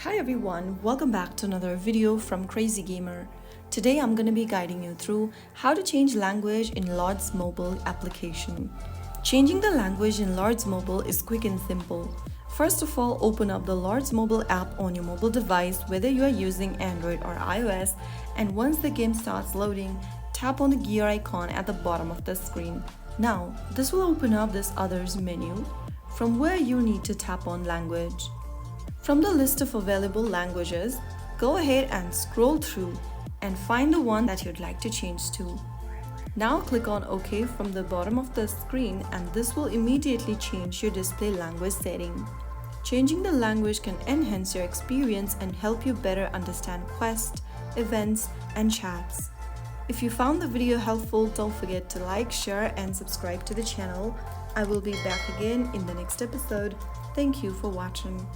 Hi everyone, welcome back to another video from Crazy Gamer. Today I'm going to be guiding you through how to change language in Lords Mobile application. Changing the language in Lords Mobile is quick and simple. First of all, open up the Lords Mobile app on your mobile device, whether you are using Android or iOS, and once the game starts loading, tap on the gear icon at the bottom of the screen. Now, this will open up this Others menu, from where you need to tap on Language. From the list of available languages, go ahead and scroll through and find the one that you'd like to change to. Now click on OK from the bottom of the screen and this will immediately change your display language setting. Changing the language can enhance your experience and help you better understand quests, events, and chats. If you found the video helpful, don't forget to like, share, and subscribe to the channel. I will be back again in the next episode. Thank you for watching.